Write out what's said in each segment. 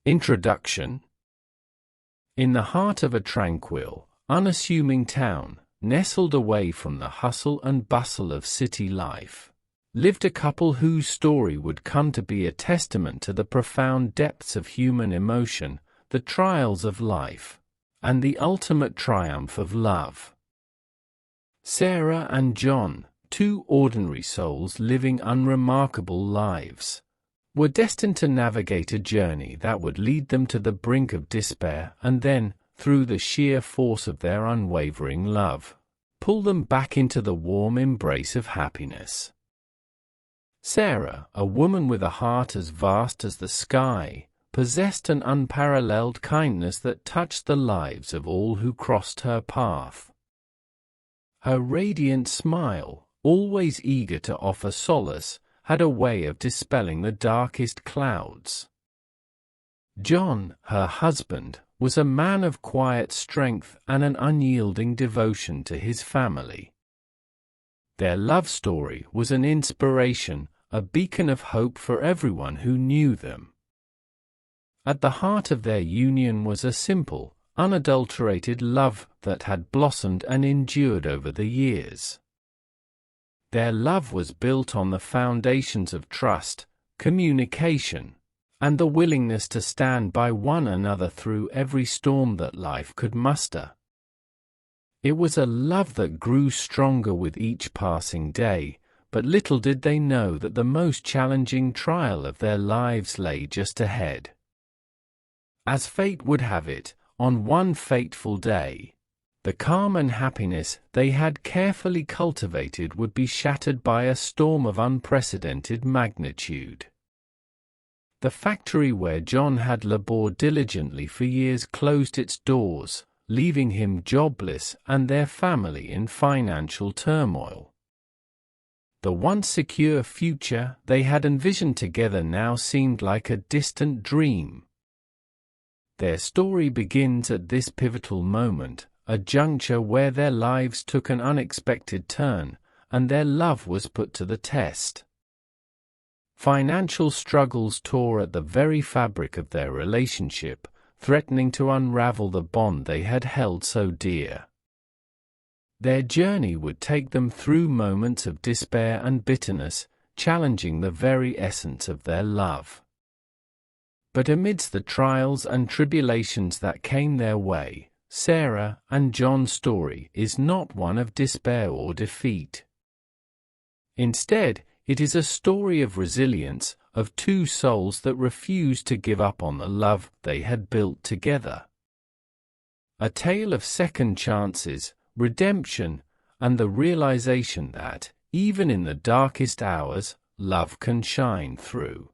Introduction. In the heart of a tranquil, unassuming town, nestled away from the hustle and bustle of city life, lived a couple whose story would come to be a testament to the profound depths of human emotion, the trials of life, and the ultimate triumph of love. Sarah and John, two ordinary souls living unremarkable lives, were destined to navigate a journey that would lead them to the brink of despair and then, through the sheer force of their unwavering love, pull them back into the warm embrace of happiness. Sarah, a woman with a heart as vast as the sky, possessed an unparalleled kindness that touched the lives of all who crossed her path. Her radiant smile, always eager to offer solace, had a way of dispelling the darkest clouds. John, her husband, was a man of quiet strength and an unyielding devotion to his family. Their love story was an inspiration, a beacon of hope for everyone who knew them. At the heart of their union was a simple, unadulterated love that had blossomed and endured over the years. Their love was built on the foundations of trust, communication, and the willingness to stand by one another through every storm that life could muster. It was a love that grew stronger with each passing day, but little did they know that the most challenging trial of their lives lay just ahead. As fate would have it, on one fateful day, the calm and happiness they had carefully cultivated would be shattered by a storm of unprecedented magnitude. The factory where John had labored diligently for years closed its doors, leaving him jobless and their family in financial turmoil. The once secure future they had envisioned together now seemed like a distant dream. Their story begins at this pivotal moment, a juncture where their lives took an unexpected turn, and their love was put to the test. Financial struggles tore at the very fabric of their relationship, threatening to unravel the bond they had held so dear. Their journey would take them through moments of despair and bitterness, challenging the very essence of their love. But amidst the trials and tribulations that came their way, Sarah and John's story is not one of despair or defeat. Instead, it is a story of resilience, of two souls that refused to give up on the love they had built together. A tale of second chances, redemption, and the realization that, even in the darkest hours, love can shine through.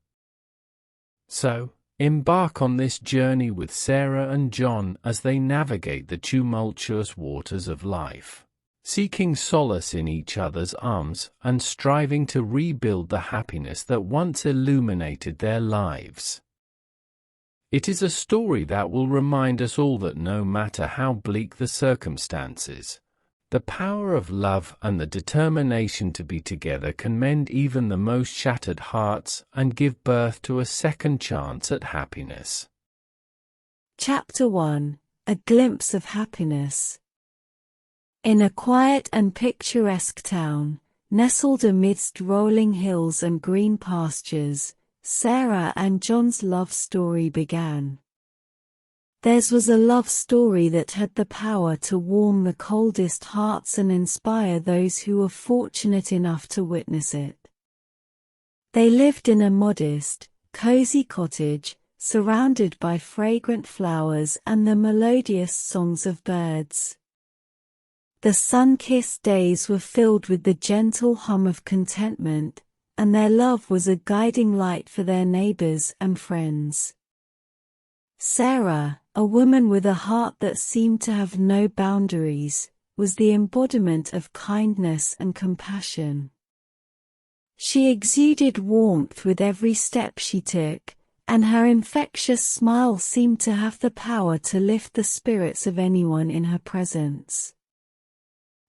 So, embark on this journey with Sarah and John as they navigate the tumultuous waters of life, seeking solace in each other's arms and striving to rebuild the happiness that once illuminated their lives. It is a story that will remind us all that no matter how bleak the circumstances, the power of love and the determination to be together can mend even the most shattered hearts and give birth to a second chance at happiness. Chapter 1: A Glimpse of Happiness. In a quiet and picturesque town, nestled amidst rolling hills and green pastures, Sarah and John's love story began. Theirs was a love story that had the power to warm the coldest hearts and inspire those who were fortunate enough to witness it. They lived in a modest, cozy cottage, surrounded by fragrant flowers and the melodious songs of birds. The sun-kissed days were filled with the gentle hum of contentment, and their love was a guiding light for their neighbors and friends. Sarah, a woman with a heart that seemed to have no boundaries, was the embodiment of kindness and compassion. She exuded warmth with every step she took, and her infectious smile seemed to have the power to lift the spirits of anyone in her presence.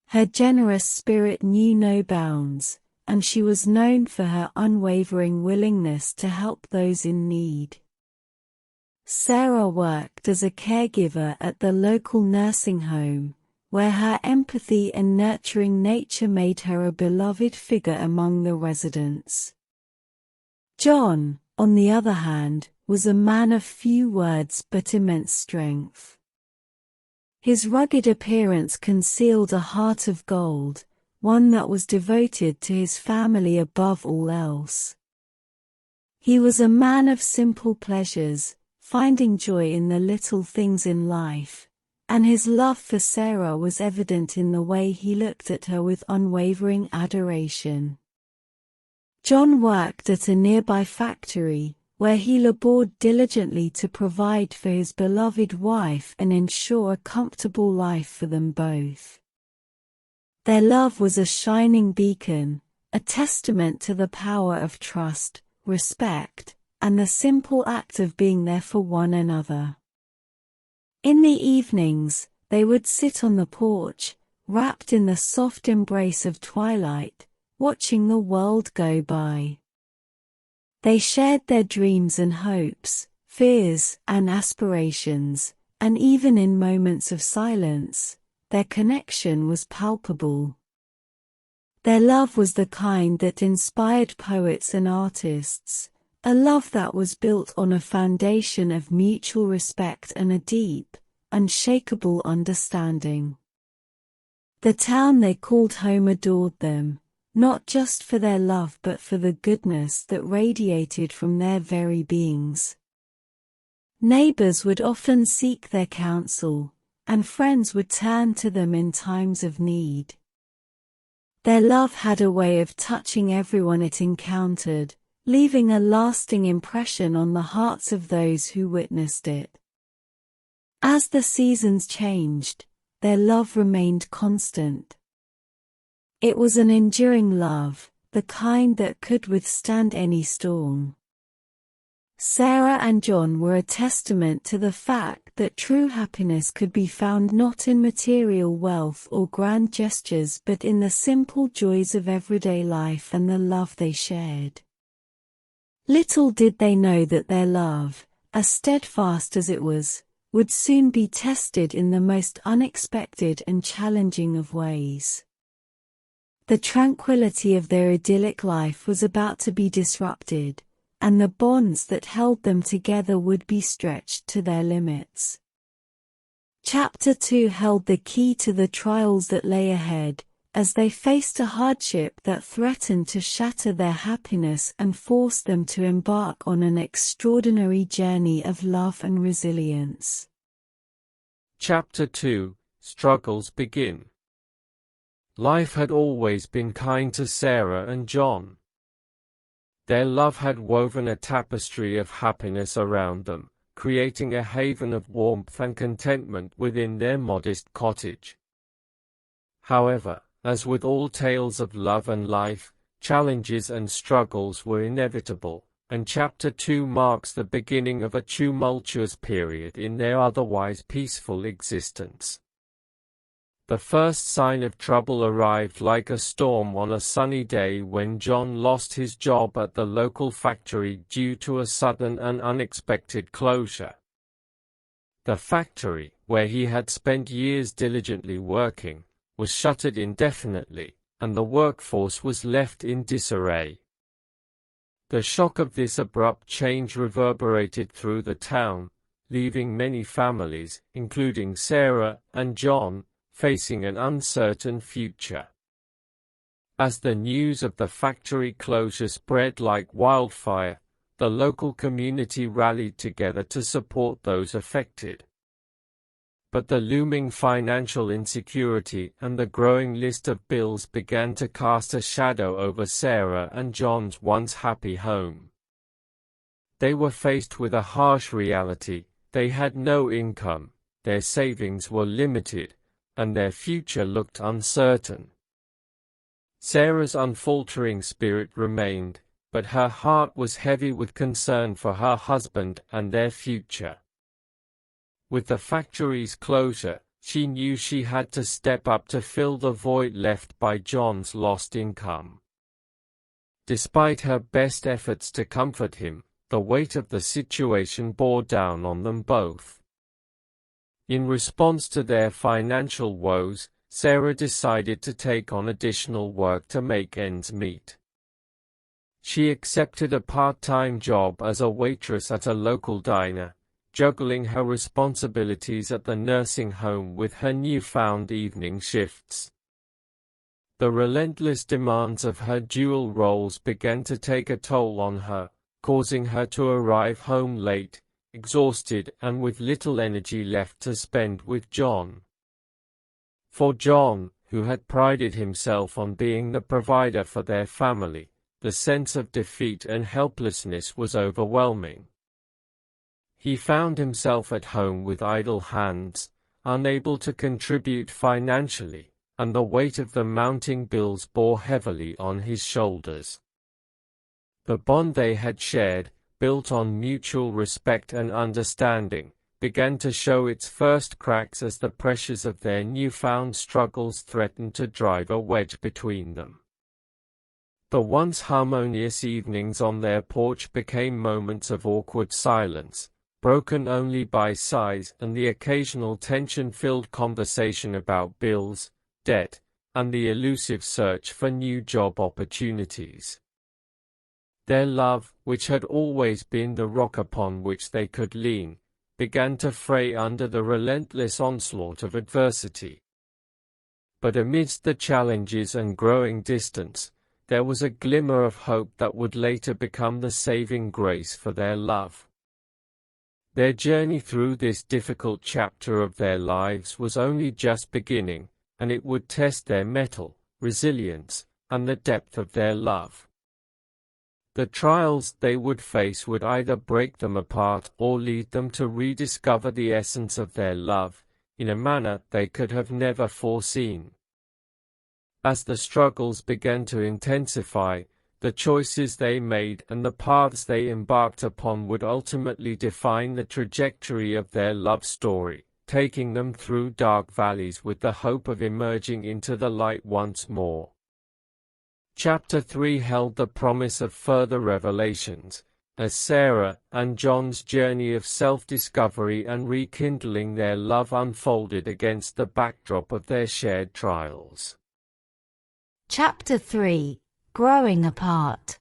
Her generous spirit knew no bounds, and she was known for her unwavering willingness to help those in need. Sarah worked as a caregiver at the local nursing home, where her empathy and nurturing nature made her a beloved figure among the residents. John, on the other hand, was a man of few words but immense strength. His rugged appearance concealed a heart of gold, one that was devoted to his family above all else. He was a man of simple pleasures, finding joy in the little things in life, and his love for Sarah was evident in the way he looked at her with unwavering adoration. John worked at a nearby factory, where he labored diligently to provide for his beloved wife and ensure a comfortable life for them both. Their love was a shining beacon, a testament to the power of trust, respect, and the simple act of being there for one another. In the evenings, they would sit on the porch, wrapped in the soft embrace of twilight, watching the world go by. They shared their dreams and hopes, fears and aspirations, and even in moments of silence, their connection was palpable. Their love was the kind that inspired poets and artists, a love that was built on a foundation of mutual respect and a deep, unshakable understanding. The town they called home adored them, not just for their love but for the goodness that radiated from their very beings. Neighbors would often seek their counsel, and friends would turn to them in times of need. Their love had a way of touching everyone it encountered, leaving a lasting impression on the hearts of those who witnessed it. As the seasons changed, their love remained constant. It was an enduring love, the kind that could withstand any storm. Sarah and John were a testament to the fact that true happiness could be found not in material wealth or grand gestures but in the simple joys of everyday life and the love they shared. Little did they know that their love, as steadfast as it was, would soon be tested in the most unexpected and challenging of ways. The tranquility of their idyllic life was about to be disrupted, and the bonds that held them together would be stretched to their limits. Chapter 2 held the key to the trials that lay ahead, as they faced a hardship that threatened to shatter their happiness and force them to embark on an extraordinary journey of love and resilience. Chapter 2 – Struggles begin. Life had always been kind to Sarah and John. Their love had woven a tapestry of happiness around them, creating a haven of warmth and contentment within their modest cottage. However, as with all tales of love and life, challenges and struggles were inevitable, and Chapter 2 marks the beginning of a tumultuous period in their otherwise peaceful existence. The first sign of trouble arrived like a storm on a sunny day when John lost his job at the local factory due to a sudden and unexpected closure. The factory, where he had spent years diligently working, was shuttered indefinitely, and the workforce was left in disarray. The shock of this abrupt change reverberated through the town, leaving many families, including Sarah and John, facing an uncertain future. As the news of the factory closure spread like wildfire, the local community rallied together to support those affected. But the looming financial insecurity and the growing list of bills began to cast a shadow over Sarah and John's once happy home. They were faced with a harsh reality: they had no income, their savings were limited, and their future looked uncertain. Sarah's unfaltering spirit remained, but her heart was heavy with concern for her husband and their future. With the factory's closure, she knew she had to step up to fill the void left by John's lost income. Despite her best efforts to comfort him, the weight of the situation bore down on them both. In response to their financial woes, Sarah decided to take on additional work to make ends meet. She accepted a part-time job as a waitress at a local diner, juggling her responsibilities at the nursing home with her newfound evening shifts. The relentless demands of her dual roles began to take a toll on her, causing her to arrive home late, exhausted and with little energy left to spend with John. For John, who had prided himself on being the provider for their family, the sense of defeat and helplessness was overwhelming. He found himself at home with idle hands, unable to contribute financially, and the weight of the mounting bills bore heavily on his shoulders. The bond they had shared, built on mutual respect and understanding, began to show its first cracks as the pressures of their newfound struggles threatened to drive a wedge between them. The once harmonious evenings on their porch became moments of awkward silence, broken only by sighs and the occasional tension-filled conversation about bills, debt, and the elusive search for new job opportunities. Their love, which had always been the rock upon which they could lean, began to fray under the relentless onslaught of adversity. But amidst the challenges and growing distance, there was a glimmer of hope that would later become the saving grace for their love. Their journey through this difficult chapter of their lives was only just beginning, and it would test their mettle, resilience, and the depth of their love. The trials they would face would either break them apart or lead them to rediscover the essence of their love, in a manner they could have never foreseen. As the struggles began to intensify, the choices they made and the paths they embarked upon would ultimately define the trajectory of their love story, taking them through dark valleys with the hope of emerging into the light once more. Chapter 3 held the promise of further revelations, as Sarah and John's journey of self-discovery and rekindling their love unfolded against the backdrop of their shared trials. Chapter 3: Growing Apart.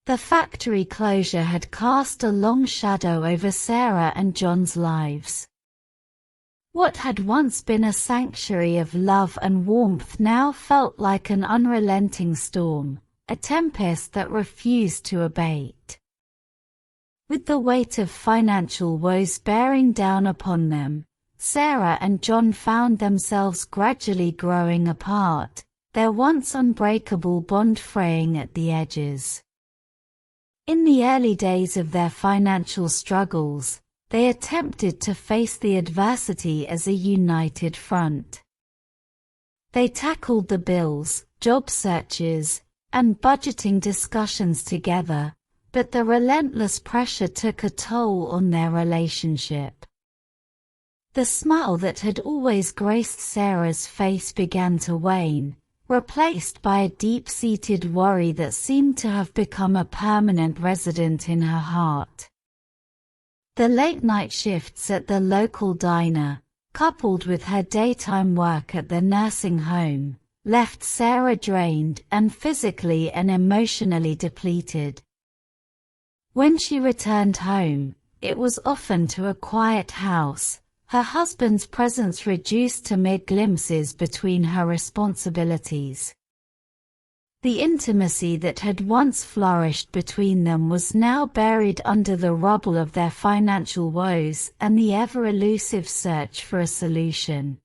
The factory closure had cast a long shadow over Sarah and John's lives. What had once been a sanctuary of love and warmth now felt like an unrelenting storm, a tempest that refused to abate. With the weight of financial woes bearing down upon them, Sarah and John found themselves gradually growing apart, their once unbreakable bond fraying at the edges. In the early days of their financial struggles, they attempted to face the adversity as a united front. They tackled the bills, job searches, and budgeting discussions together, but the relentless pressure took a toll on their relationship. The smile that had always graced Sarah's face began to wane, replaced by a deep-seated worry that seemed to have become a permanent resident in her heart. The late-night shifts at the local diner, coupled with her daytime work at the nursing home, left Sarah drained and physically and emotionally depleted. When she returned home, it was often to a quiet house, her husband's presence reduced to mere glimpses between her responsibilities. The intimacy that had once flourished between them was now buried under the rubble of their financial woes and the ever-elusive search for a solution.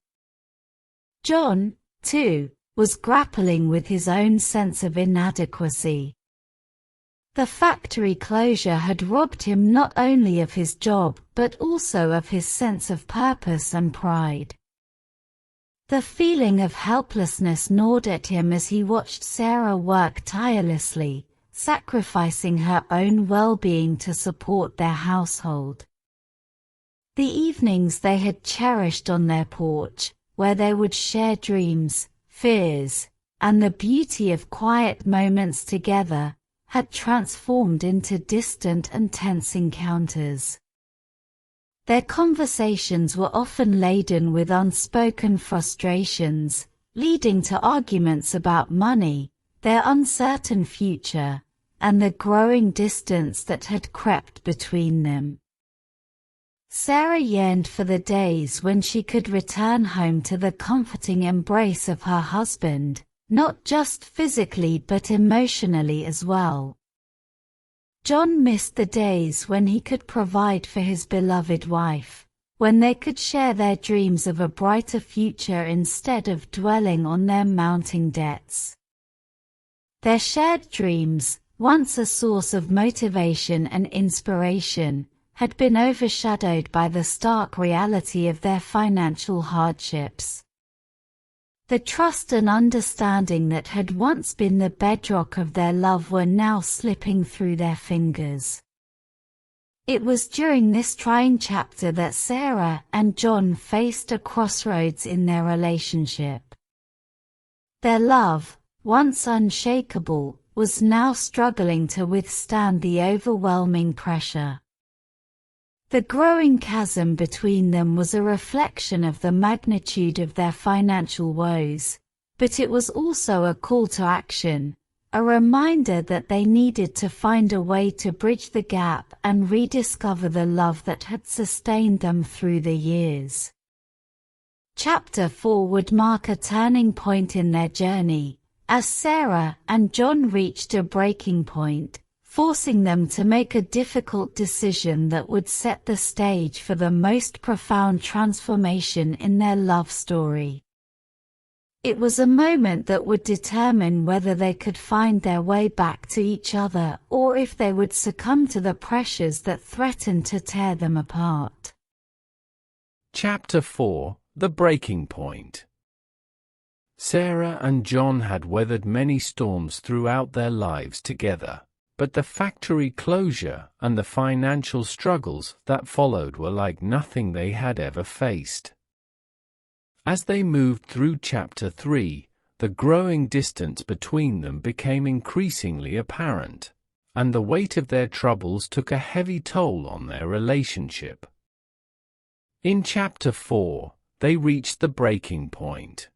John, too, was grappling with his own sense of inadequacy. The factory closure had robbed him not only of his job but also of his sense of purpose and pride. The feeling of helplessness gnawed at him as he watched Sarah work tirelessly, sacrificing her own well-being to support their household. The evenings they had cherished on their porch, where they would share dreams, fears, and the beauty of quiet moments together, had transformed into distant and tense encounters. Their conversations were often laden with unspoken frustrations, leading to arguments about money, their uncertain future, and the growing distance that had crept between them. Sarah yearned for the days when she could return home to the comforting embrace of her husband, not just physically but emotionally as well. John missed the days when he could provide for his beloved wife, when they could share their dreams of a brighter future instead of dwelling on their mounting debts. Their shared dreams, once a source of motivation and inspiration, had been overshadowed by the stark reality of their financial hardships. The trust and understanding that had once been the bedrock of their love were now slipping through their fingers. It was during this trying chapter that Sarah and John faced a crossroads in their relationship. Their love, once unshakable, was now struggling to withstand the overwhelming pressure. The growing chasm between them was a reflection of the magnitude of their financial woes, but it was also a call to action, a reminder that they needed to find a way to bridge the gap and rediscover the love that had sustained them through the years. Chapter 4 would mark a turning point in their journey, as Sarah and John reached a breaking point, forcing them to make a difficult decision that would set the stage for the most profound transformation in their love story. It was a moment that would determine whether they could find their way back to each other or if they would succumb to the pressures that threatened to tear them apart. Chapter 4: The Breaking Point. Sarah and John had weathered many storms throughout their lives together, but the factory closure and the financial struggles that followed were like nothing they had ever faced. As they moved through Chapter 3, the growing distance between them became increasingly apparent, and the weight of their troubles took a heavy toll on their relationship. In Chapter 4, they reached the breaking point.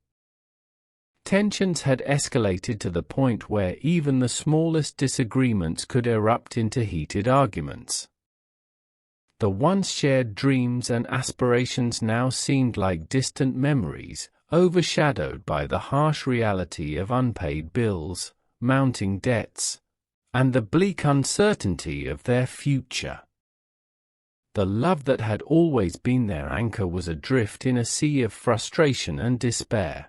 Tensions had escalated to the point where even the smallest disagreements could erupt into heated arguments. The once shared dreams and aspirations now seemed like distant memories, overshadowed by the harsh reality of unpaid bills, mounting debts, and the bleak uncertainty of their future. The love that had always been their anchor was adrift in a sea of frustration and despair.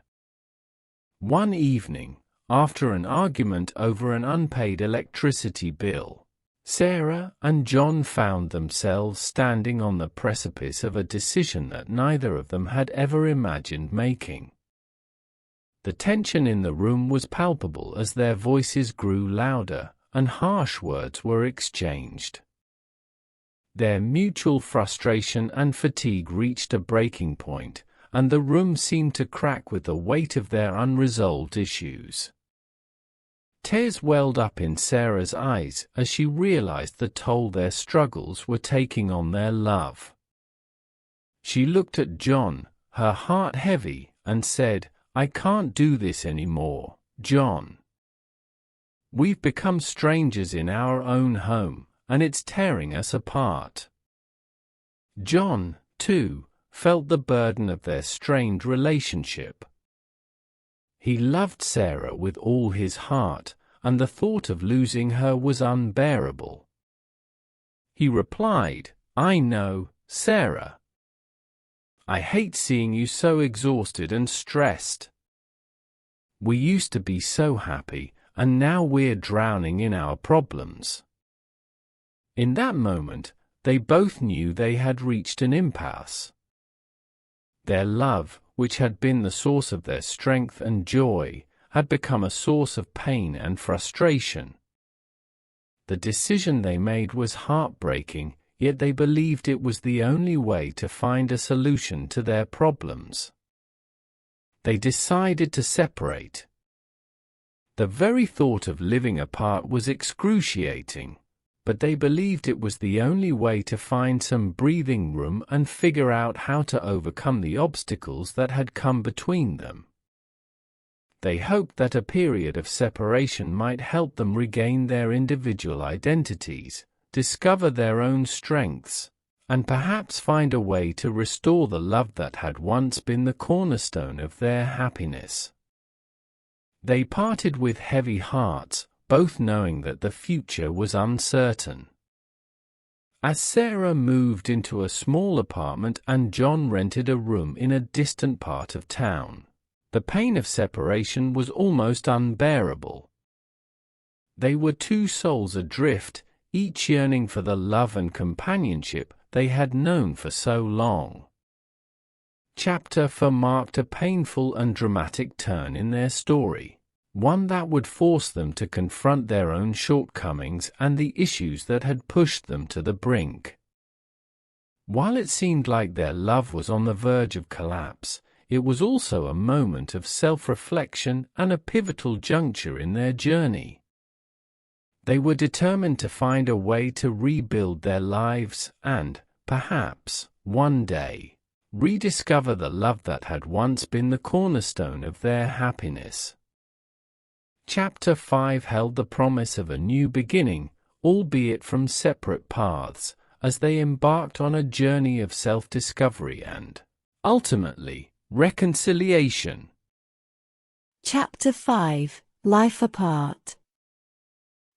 One evening, after an argument over an unpaid electricity bill, Sarah and John found themselves standing on the precipice of a decision that neither of them had ever imagined making. The tension in the room was palpable as their voices grew louder and harsh words were exchanged. Their mutual frustration and fatigue reached a breaking point, and the room seemed to crack with the weight of their unresolved issues. Tears welled up in Sarah's eyes as she realized the toll their struggles were taking on their love. She looked at John, her heart heavy, and said, "I can't do this anymore, John. We've become strangers in our own home, and it's tearing us apart." John, too, felt the burden of their strained relationship. He loved Sarah with all his heart, and the thought of losing her was unbearable. He replied, "I know, Sarah. I hate seeing you so exhausted and stressed. We used to be so happy, and now we're drowning in our problems." In that moment, they both knew they had reached an impasse. Their love, which had been the source of their strength and joy, had become a source of pain and frustration. The decision they made was heartbreaking, yet they believed it was the only way to find a solution to their problems. They decided to separate. The very thought of living apart was excruciating, but they believed it was the only way to find some breathing room and figure out how to overcome the obstacles that had come between them. They hoped that a period of separation might help them regain their individual identities, discover their own strengths, and perhaps find a way to restore the love that had once been the cornerstone of their happiness. They parted with heavy hearts, both knowing that the future was uncertain. As Sarah moved into a small apartment and John rented a room in a distant part of town, the pain of separation was almost unbearable. They were two souls adrift, each yearning for the love and companionship they had known for so long. Chapter 4 marked a painful and dramatic turn in their story, one that would force them to confront their own shortcomings and the issues that had pushed them to the brink. While it seemed like their love was on the verge of collapse, it was also a moment of self-reflection and a pivotal juncture in their journey. They were determined to find a way to rebuild their lives and, perhaps, one day, rediscover the love that had once been the cornerstone of their happiness. Chapter 5 held the promise of a new beginning, albeit from separate paths, as they embarked on a journey of self-discovery and, ultimately, reconciliation. Chapter 5 Life Apart.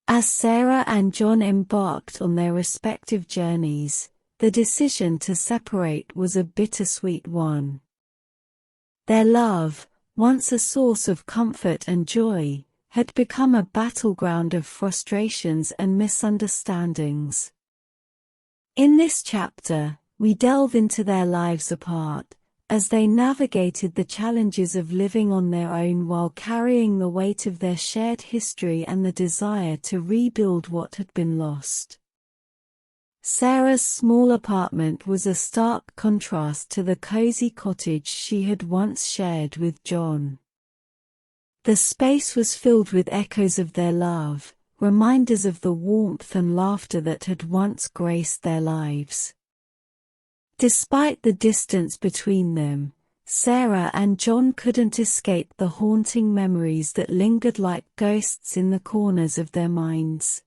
As Sarah and John embarked on their respective journeys, the decision to separate was a bittersweet one. Their love, once a source of comfort and joy, had become a battleground of frustrations and misunderstandings. In this chapter, we delve into their lives apart, as they navigated the challenges of living on their own while carrying the weight of their shared history and the desire to rebuild what had been lost. Sarah's small apartment was a stark contrast to the cozy cottage she had once shared with John. The space was filled with echoes of their love, reminders of the warmth and laughter that had once graced their lives. Despite the distance between them, Sarah and John couldn't escape the haunting memories that lingered like ghosts in the corners of their minds.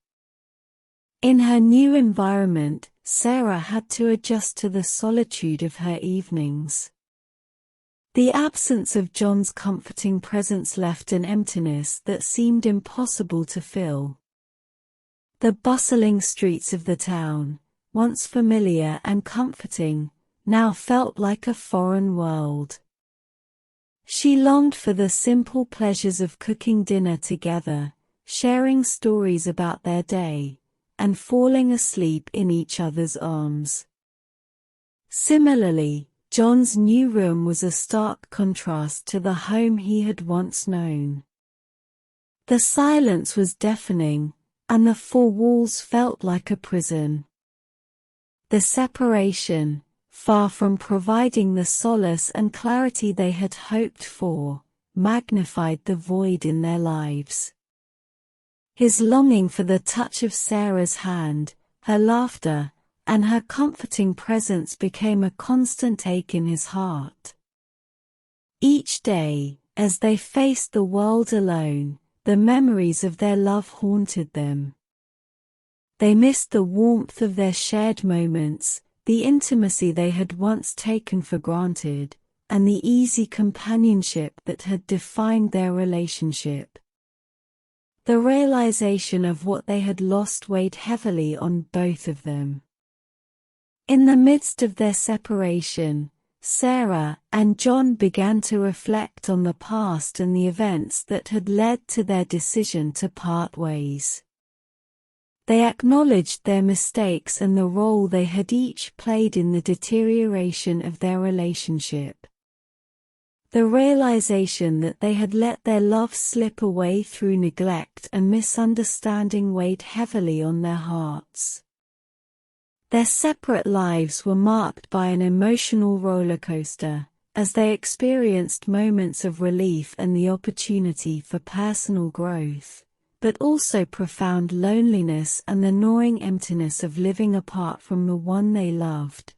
In her new environment, Sarah had to adjust to the solitude of her evenings. The absence of John's comforting presence left an emptiness that seemed impossible to fill. The bustling streets of the town, once familiar and comforting, now felt like a foreign world. She longed for the simple pleasures of cooking dinner together, sharing stories about their day, and falling asleep in each other's arms. Similarly, John's new room was a stark contrast to the home he had once known. The silence was deafening, and the four walls felt like a prison. The separation, far from providing the solace and clarity they had hoped for, magnified the void in their lives. His longing for the touch of Sarah's hand, her laughter, and her comforting presence became a constant ache in his heart. Each day, as they faced the world alone, the memories of their love haunted them. They missed the warmth of their shared moments, the intimacy they had once taken for granted, and the easy companionship that had defined their relationship. The realization of what they had lost weighed heavily on both of them. In the midst of their separation, Sarah and John began to reflect on the past and the events that had led to their decision to part ways. They acknowledged their mistakes and the role they had each played in the deterioration of their relationship. The realization that they had let their love slip away through neglect and misunderstanding weighed heavily on their hearts. Their separate lives were marked by an emotional roller coaster, as they experienced moments of relief and the opportunity for personal growth, but also profound loneliness and the gnawing emptiness of living apart from the one they loved.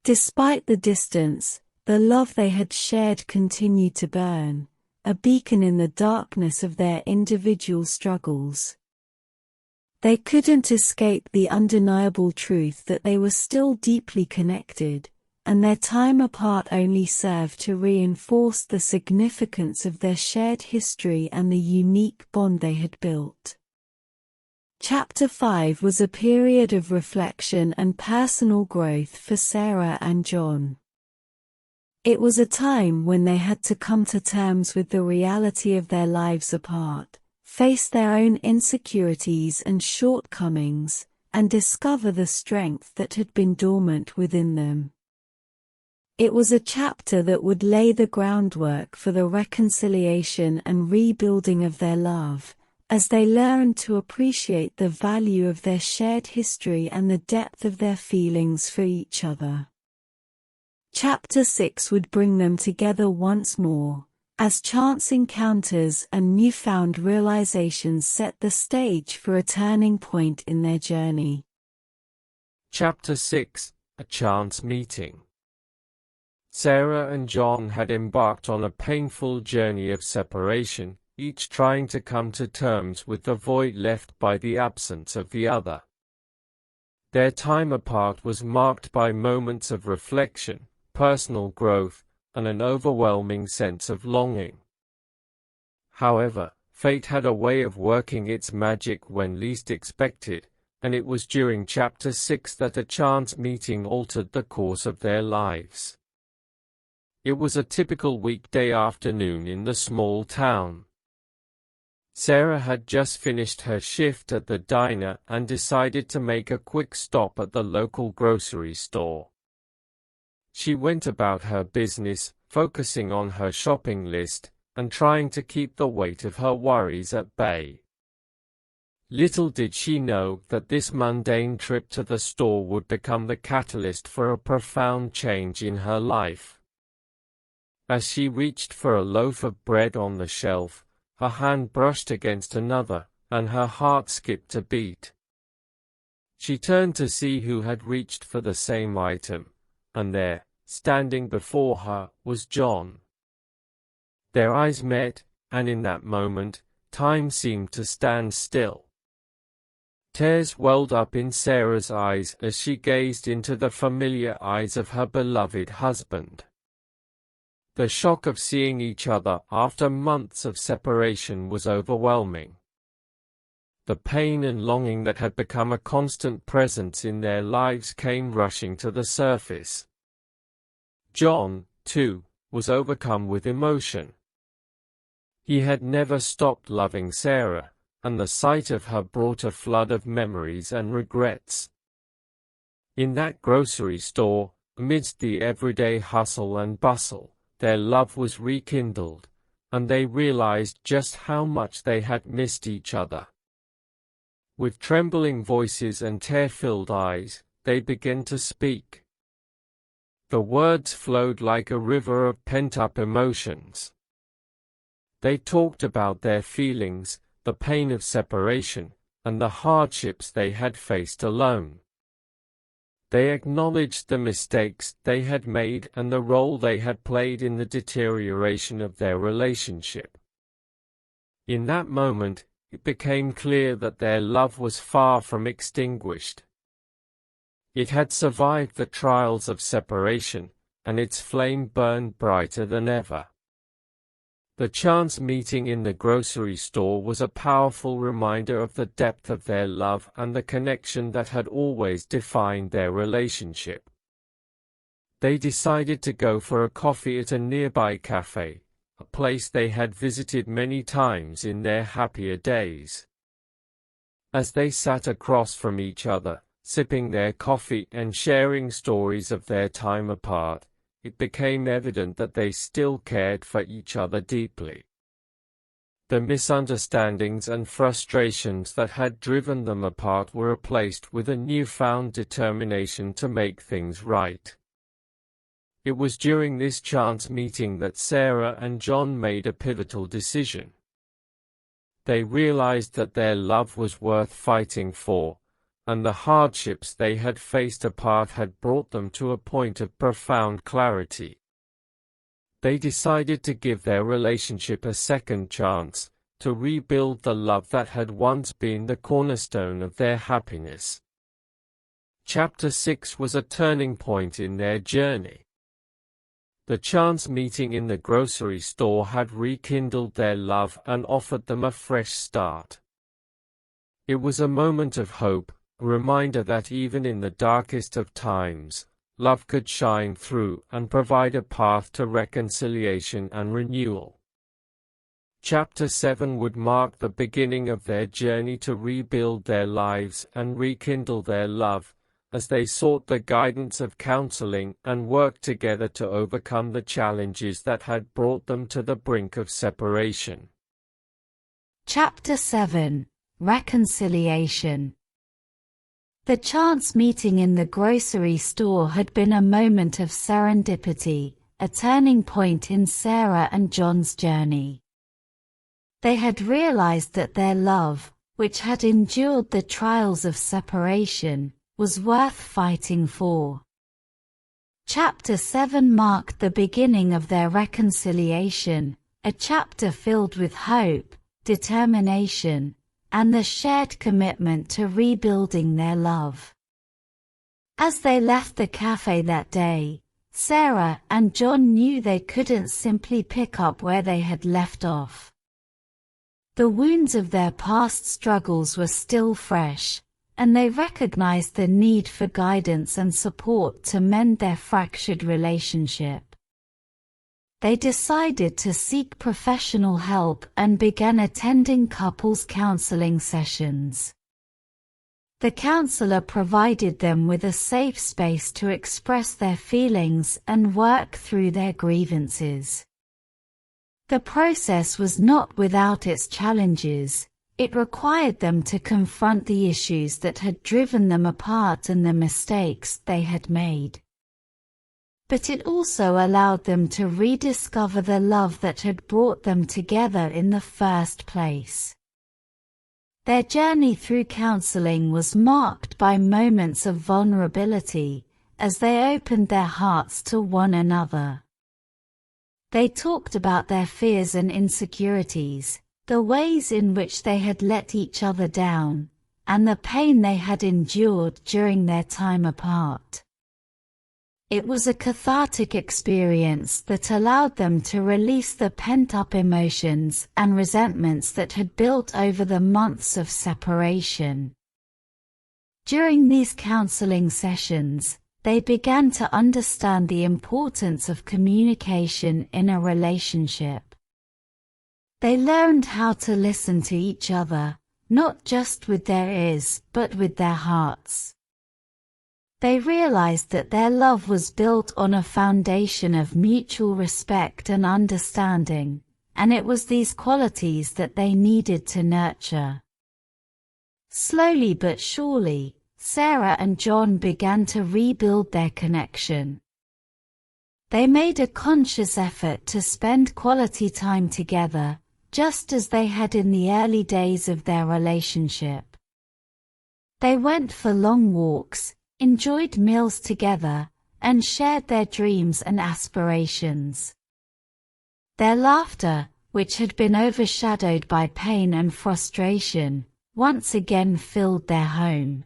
Despite the distance, the love they had shared continued to burn, a beacon in the darkness of their individual struggles. They couldn't escape the undeniable truth that they were still deeply connected, and their time apart only served to reinforce the significance of their shared history and the unique bond they had built. Chapter 5 was a period of reflection and personal growth for Sarah and John. It was a time when they had to come to terms with the reality of their lives apart, face their own insecurities and shortcomings, and discover the strength that had been dormant within them. It was a chapter that would lay the groundwork for the reconciliation and rebuilding of their love, as they learned to appreciate the value of their shared history and the depth of their feelings for each other. Chapter 6 would bring them together once more, as chance encounters and newfound realizations set the stage for a turning point in their journey. Chapter 6: A Chance Meeting. Sarah and John had embarked on a painful journey of separation, each trying to come to terms with the void left by the absence of the other. Their time apart was marked by moments of reflection, personal growth, and an overwhelming sense of longing. However, fate had a way of working its magic when least expected, and it was during Chapter 6 that a chance meeting altered the course of their lives. It was a typical weekday afternoon in the small town. Sarah had just finished her shift at the diner and decided to make a quick stop at the local grocery store. She went about her business, focusing on her shopping list, and trying to keep the weight of her worries at bay. Little did she know that this mundane trip to the store would become the catalyst for a profound change in her life. As she reached for a loaf of bread on the shelf, her hand brushed against another, and her heart skipped a beat. She turned to see who had reached for the same item, and there, standing before her, was John. Their eyes met, and in that moment, time seemed to stand still. Tears welled up in Sarah's eyes as she gazed into the familiar eyes of her beloved husband. The shock of seeing each other after months of separation was overwhelming. The pain and longing that had become a constant presence in their lives came rushing to the surface. John, too, was overcome with emotion. He had never stopped loving Sarah, and the sight of her brought a flood of memories and regrets. In that grocery store, amidst the everyday hustle and bustle, their love was rekindled, and they realized just how much they had missed each other. With trembling voices and tear-filled eyes, they began to speak. The words flowed like a river of pent-up emotions. They talked about their feelings, the pain of separation, and the hardships they had faced alone. They acknowledged the mistakes they had made and the role they had played in the deterioration of their relationship. In that moment, it became clear that their love was far from extinguished. It had survived the trials of separation, and its flame burned brighter than ever. The chance meeting in the grocery store was a powerful reminder of the depth of their love and the connection that had always defined their relationship. They decided to go for a coffee at a nearby cafe, a place they had visited many times in their happier days. As they sat across from each other, sipping their coffee and sharing stories of their time apart, it became evident that they still cared for each other deeply. The misunderstandings and frustrations that had driven them apart were replaced with a newfound determination to make things right. It was during this chance meeting that Sarah and John made a pivotal decision. They realized that their love was worth fighting for, and the hardships they had faced apart had brought them to a point of profound clarity. They decided to give their relationship a second chance, to rebuild the love that had once been the cornerstone of their happiness. Chapter 6 was a turning point in their journey. The chance meeting in the grocery store had rekindled their love and offered them a fresh start. It was a moment of hope, a reminder that even in the darkest of times, love could shine through and provide a path to reconciliation and renewal. Chapter 7 would mark the beginning of their journey to rebuild their lives and rekindle their love, as they sought the guidance of counseling and worked together to overcome the challenges that had brought them to the brink of separation. Chapter 7: Reconciliation. The chance meeting in the grocery store had been a moment of serendipity, a turning point in Sarah and John's journey. They had realized that their love, which had endured the trials of separation, was worth fighting for. Chapter 7 marked the beginning of their reconciliation, a chapter filled with hope, determination, and the shared commitment to rebuilding their love. As they left the cafe that day, Sarah and John knew they couldn't simply pick up where they had left off. The wounds of their past struggles were still fresh, and they recognized the need for guidance and support to mend their fractured relationship. They decided to seek professional help and began attending couples counseling sessions. The counselor provided them with a safe space to express their feelings and work through their grievances. The process was not without its challenges. It required them to confront the issues that had driven them apart and the mistakes they had made. But it also allowed them to rediscover the love that had brought them together in the first place. Their journey through counseling was marked by moments of vulnerability, as they opened their hearts to one another. They talked about their fears and insecurities, the ways in which they had let each other down, and the pain they had endured during their time apart. It was a cathartic experience that allowed them to release the pent-up emotions and resentments that had built over the months of separation. During these counseling sessions, they began to understand the importance of communication in a relationship. They learned how to listen to each other, not just with their ears, but with their hearts. They realized that their love was built on a foundation of mutual respect and understanding, and it was these qualities that they needed to nurture. Slowly but surely, Sarah and John began to rebuild their connection. They made a conscious effort to spend quality time together, just as they had in the early days of their relationship. They went for long walks, enjoyed meals together, and shared their dreams and aspirations. Their laughter, which had been overshadowed by pain and frustration, once again filled their home.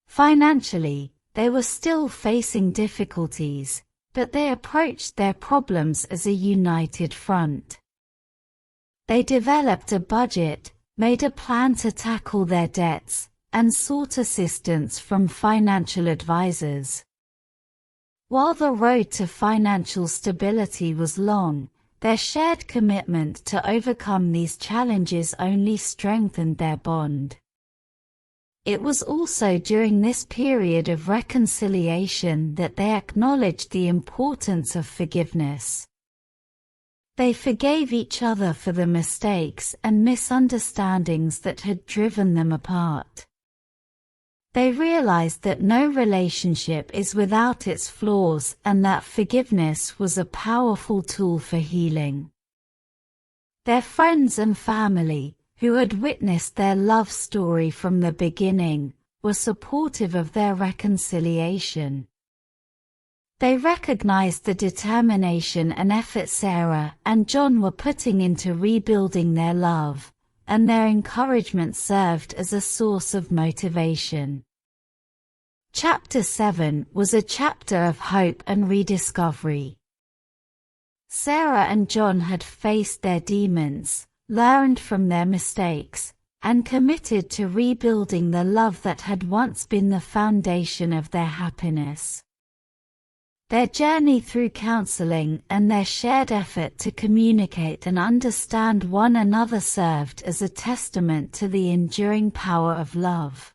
Financially, they were still facing difficulties, but they approached their problems as a united front. They developed a budget, made a plan to tackle their debts, and sought assistance from financial advisors. While the road to financial stability was long, their shared commitment to overcome these challenges only strengthened their bond. It was also during this period of reconciliation that they acknowledged the importance of forgiveness. They forgave each other for the mistakes and misunderstandings that had driven them apart. They realized that no relationship is without its flaws and that forgiveness was a powerful tool for healing. Their friends and family, who had witnessed their love story from the beginning, were supportive of their reconciliation. They recognized the determination and effort Sarah and John were putting into rebuilding their love, and their encouragement served as a source of motivation. Chapter 7 was a chapter of hope and rediscovery. Sarah and John had faced their demons, learned from their mistakes, and committed to rebuilding the love that had once been the foundation of their happiness. Their journey through counseling and their shared effort to communicate and understand one another served as a testament to the enduring power of love.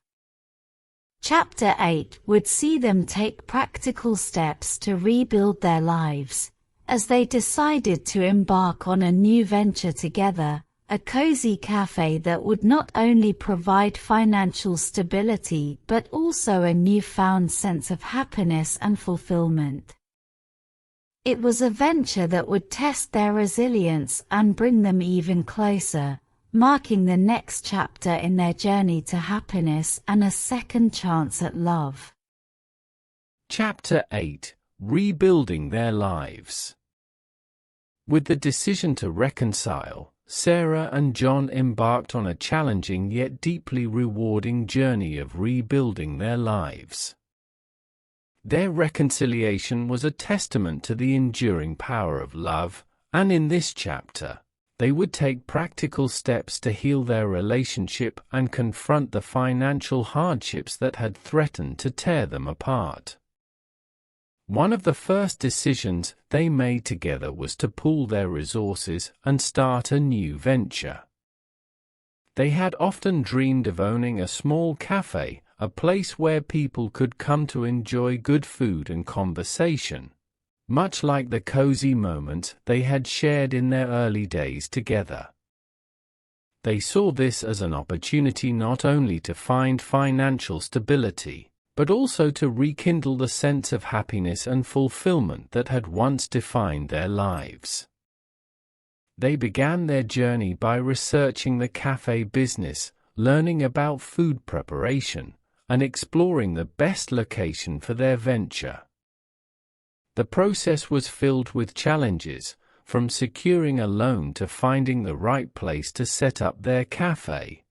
Chapter 8 would see them take practical steps to rebuild their lives, as they decided to embark on a new venture together, a cozy cafe that would not only provide financial stability but also a newfound sense of happiness and fulfillment. It was a venture that would test their resilience and bring them even closer, marking the next chapter in their journey to happiness and a second chance at love. Chapter 8: Rebuilding Their Lives. With the decision to reconcile, Sarah and John embarked on a challenging yet deeply rewarding journey of rebuilding their lives. Their reconciliation was a testament to the enduring power of love, and in this chapter, they would take practical steps to heal their relationship and confront the financial hardships that had threatened to tear them apart. One of the first decisions they made together was to pool their resources and start a new venture. They had often dreamed of owning a small cafe, a place where people could come to enjoy good food and conversation, much like the cozy moments they had shared in their early days together. They saw this as an opportunity not only to find financial stability, but also to rekindle the sense of happiness and fulfillment that had once defined their lives. They began their journey by researching the cafe business, learning about food preparation, and exploring the best location for their venture. The process was filled with challenges, from securing a loan to finding the right place to set up their cafe.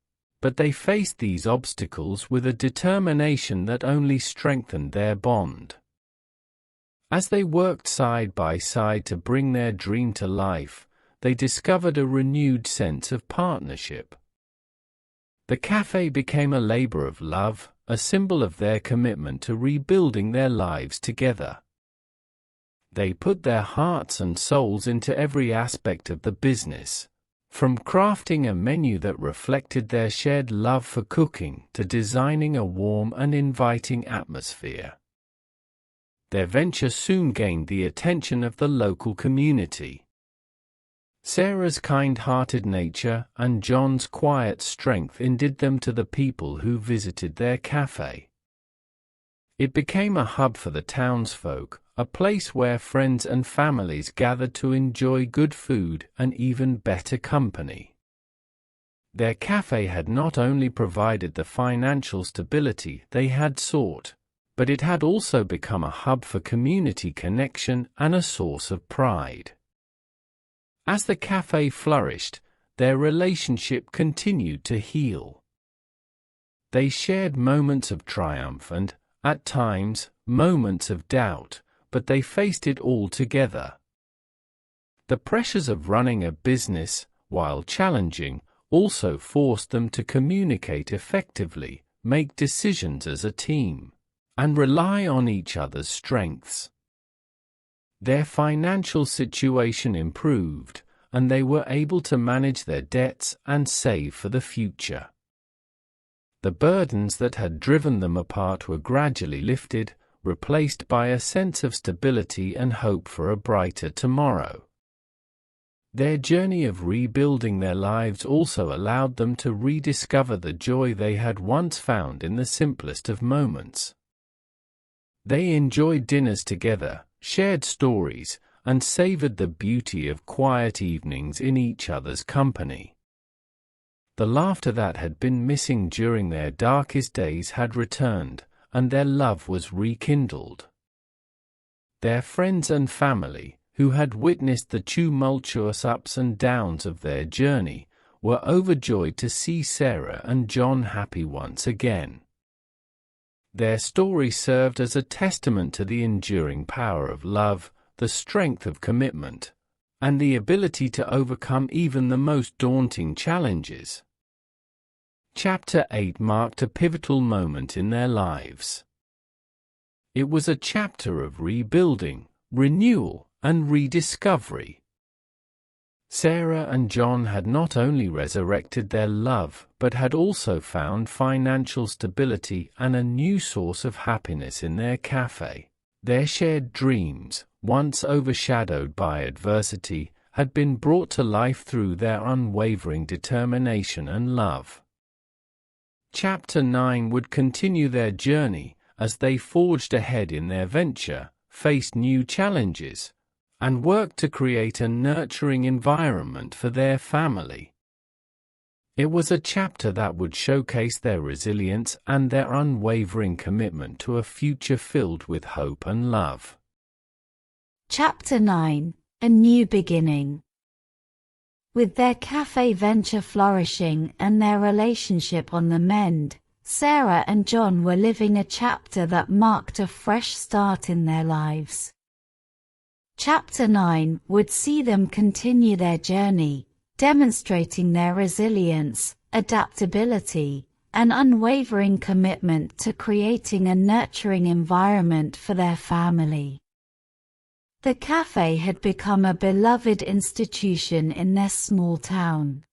But they faced these obstacles with a determination that only strengthened their bond. As they worked side by side to bring their dream to life, they discovered a renewed sense of partnership. The cafe became a labor of love, a symbol of their commitment to rebuilding their lives together. They put their hearts and souls into every aspect of the business, from crafting a menu that reflected their shared love for cooking to designing a warm and inviting atmosphere. Their venture soon gained the attention of the local community. Sarah's kind-hearted nature and John's quiet strength endeared them to the people who visited their cafe. It became a hub for the townsfolk, a place where friends and families gathered to enjoy good food and even better company. Their cafe had not only provided the financial stability they had sought, but it had also become a hub for community connection and a source of pride. As the cafe flourished, their relationship continued to heal. They shared moments of triumph and, at times, moments of doubt, but they faced it all together. The pressures of running a business, while challenging, also forced them to communicate effectively, make decisions as a team, and rely on each other's strengths. Their financial situation improved, and they were able to manage their debts and save for the future. The burdens that had driven them apart were gradually lifted, replaced by a sense of stability and hope for a brighter tomorrow. Their journey of rebuilding their lives also allowed them to rediscover the joy they had once found in the simplest of moments. They enjoyed dinners together, shared stories, and savored the beauty of quiet evenings in each other's company. The laughter that had been missing during their darkest days had returned, and their love was rekindled. Their friends and family, who had witnessed the tumultuous ups and downs of their journey, were overjoyed to see Sarah and John happy once again. Their story served as a testament to the enduring power of love, the strength of commitment, and the ability to overcome even the most daunting challenges. Chapter 8 marked a pivotal moment in their lives. It was a chapter of rebuilding, renewal, and rediscovery. Sarah and John had not only resurrected their love, but had also found financial stability and a new source of happiness in their cafe. Their shared dreams, once overshadowed by adversity, had been brought to life through their unwavering determination and love. Chapter 9 would continue their journey, as they forged ahead in their venture, faced new challenges, and worked to create a nurturing environment for their family. It was a chapter that would showcase their resilience and their unwavering commitment to a future filled with hope and love. Chapter 9: A New Beginning. With their cafe venture flourishing and their relationship on the mend, Sarah and John were living a chapter that marked a fresh start in their lives. Chapter 9 would see them continue their journey, demonstrating their resilience, adaptability, and unwavering commitment to creating a nurturing environment for their family. The cafe had become a beloved institution in their small town.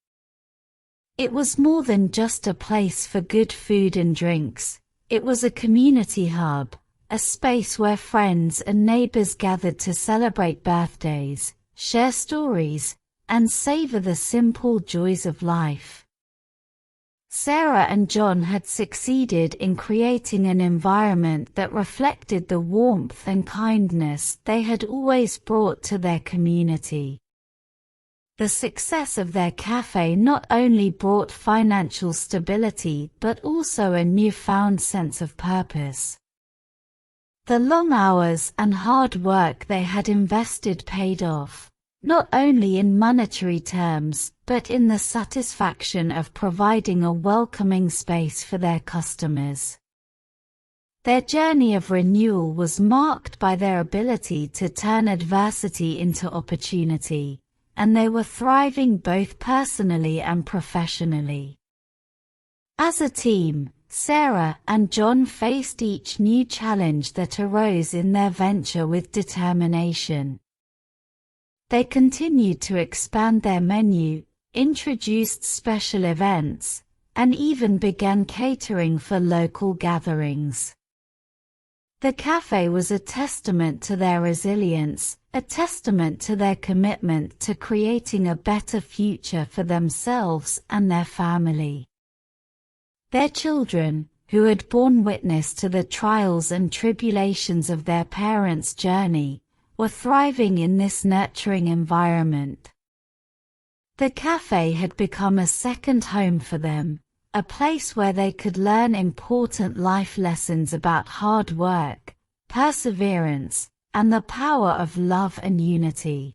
It was more than just a place for good food and drinks. It was a community hub, a space where friends and neighbors gathered to celebrate birthdays, share stories, and savor the simple joys of life. Sarah and John had succeeded in creating an environment that reflected the warmth and kindness they had always brought to their community. The success of their cafe not only brought financial stability but also a newfound sense of purpose. The long hours and hard work they had invested paid off, not only in monetary terms, but in the satisfaction of providing a welcoming space for their customers. Their journey of renewal was marked by their ability to turn adversity into opportunity, and they were thriving both personally and professionally. As a team, Sarah and John faced each new challenge that arose in their venture with determination. They continued to expand their menu, introduced special events, and even began catering for local gatherings. The cafe was a testament to their resilience, a testament to their commitment to creating a better future for themselves and their family. Their children, who had borne witness to the trials and tribulations of their parents' journey, were thriving in this nurturing environment. The cafe had become a second home for them, a place where they could learn important life lessons about hard work, perseverance, and the power of love and unity.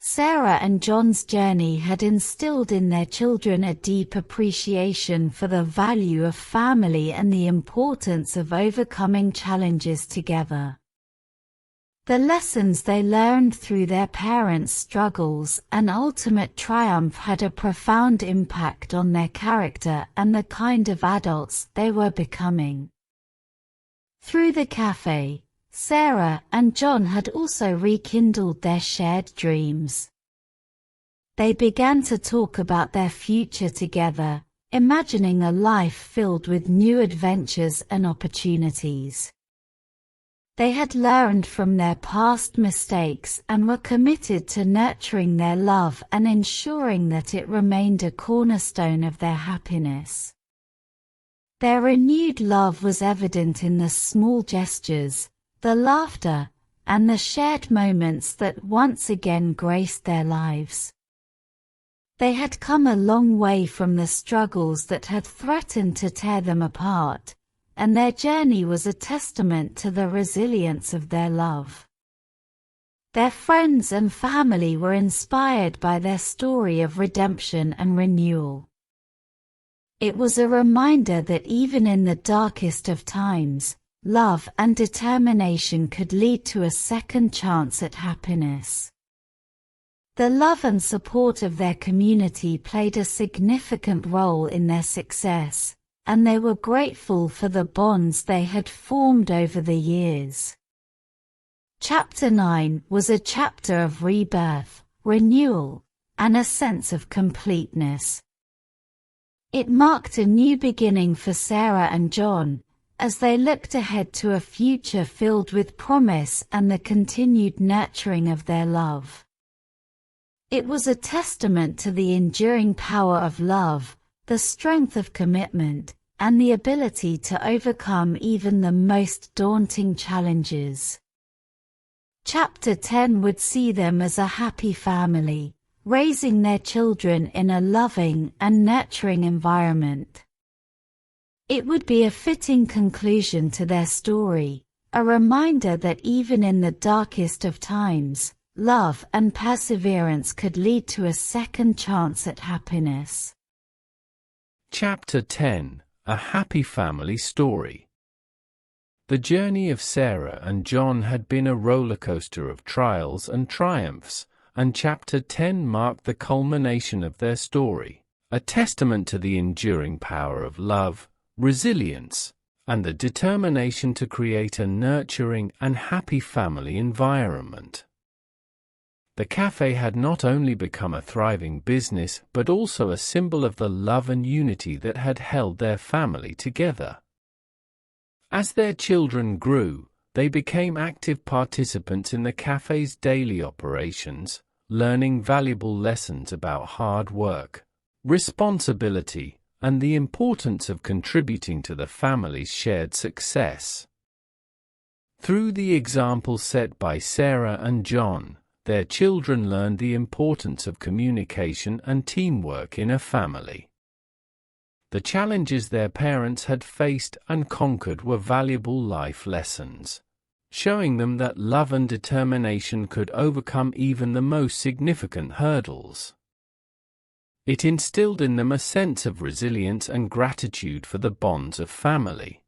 Sarah and John's journey had instilled in their children a deep appreciation for the value of family and the importance of overcoming challenges together. The lessons they learned through their parents' struggles and ultimate triumph had a profound impact on their character and the kind of adults they were becoming. Through the cafe, Sarah and John had also rekindled their shared dreams. They began to talk about their future together, imagining a life filled with new adventures and opportunities. They had learned from their past mistakes and were committed to nurturing their love and ensuring that it remained a cornerstone of their happiness. Their renewed love was evident in the small gestures, the laughter, and the shared moments that once again graced their lives. They had come a long way from the struggles that had threatened to tear them apart, and their journey was a testament to the resilience of their love. Their friends and family were inspired by their story of redemption and renewal. It was a reminder that even in the darkest of times, love and determination could lead to a second chance at happiness. The love and support of their community played a significant role in their success, and they were grateful for the bonds they had formed over the years. Chapter 9 was a chapter of rebirth, renewal, and a sense of completeness. It marked a new beginning for Sarah and John, as they looked ahead to a future filled with promise and the continued nurturing of their love. It was a testament to the enduring power of love, the strength of commitment, and the ability to overcome even the most daunting challenges. Chapter 10 would see them as a happy family, raising their children in a loving and nurturing environment. It would be a fitting conclusion to their story, a reminder that even in the darkest of times, love and perseverance could lead to a second chance at happiness. Chapter 10: A Happy Family Story. The journey of Sarah and John had been a roller coaster of trials and triumphs, and Chapter 10 marked the culmination of their story, a testament to the enduring power of love, resilience, and the determination to create a nurturing and happy family environment. The cafe had not only become a thriving business but also a symbol of the love and unity that had held their family together. As their children grew, they became active participants in the cafe's daily operations, learning valuable lessons about hard work, responsibility, and the importance of contributing to the family's shared success. Through the example set by Sarah and John, their children learned the importance of communication and teamwork in a family. The challenges their parents had faced and conquered were valuable life lessons, showing them that love and determination could overcome even the most significant hurdles. It instilled in them a sense of resilience and gratitude for the bonds of family.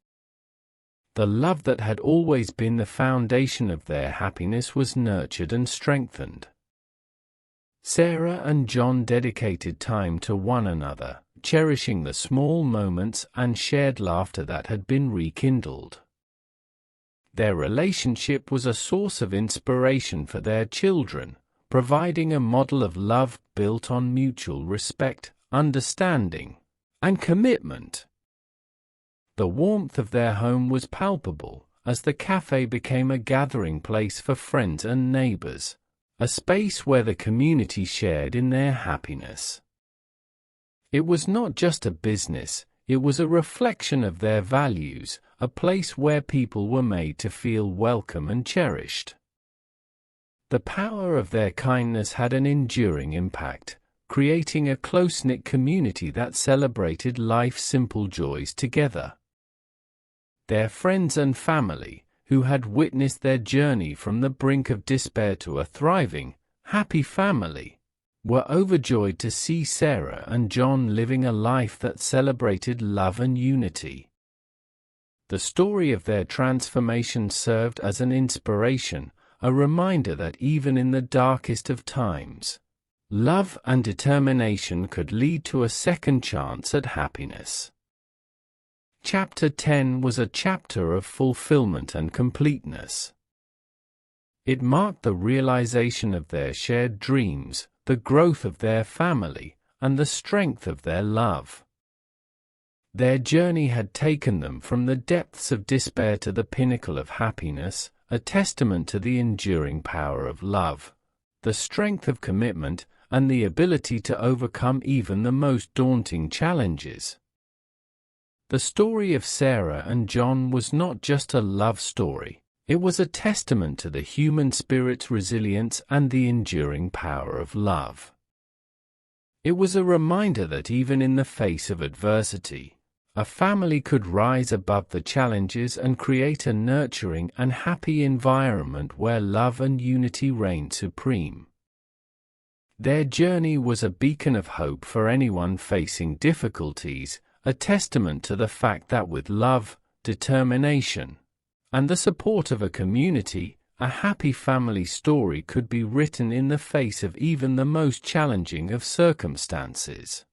The love that had always been the foundation of their happiness was nurtured and strengthened. Sarah and John dedicated time to one another, cherishing the small moments and shared laughter that had been rekindled. Their relationship was a source of inspiration for their children, providing a model of love built on mutual respect, understanding, and commitment. The warmth of their home was palpable, as the cafe became a gathering place for friends and neighbors, a space where the community shared in their happiness. It was not just a business, it was a reflection of their values, a place where people were made to feel welcome and cherished. The power of their kindness had an enduring impact, creating a close-knit community that celebrated life's simple joys together. Their friends and family, who had witnessed their journey from the brink of despair to a thriving, happy family, were overjoyed to see Sarah and John living a life that celebrated love and unity. The story of their transformation served as an inspiration, a reminder that even in the darkest of times, love and determination could lead to a second chance at happiness. Chapter 10 was a chapter of fulfillment and completeness. It marked the realization of their shared dreams, the growth of their family, and the strength of their love. Their journey had taken them from the depths of despair to the pinnacle of happiness, a testament to the enduring power of love, the strength of commitment, and the ability to overcome even the most daunting challenges. The story of Sarah and John was not just a love story, it was a testament to the human spirit's resilience and the enduring power of love. It was a reminder that even in the face of adversity, a family could rise above the challenges and create a nurturing and happy environment where love and unity reigned supreme. Their journey was a beacon of hope for anyone facing difficulties, a testament to the fact that with love, determination, and the support of a community, a happy family story could be written in the face of even the most challenging of circumstances.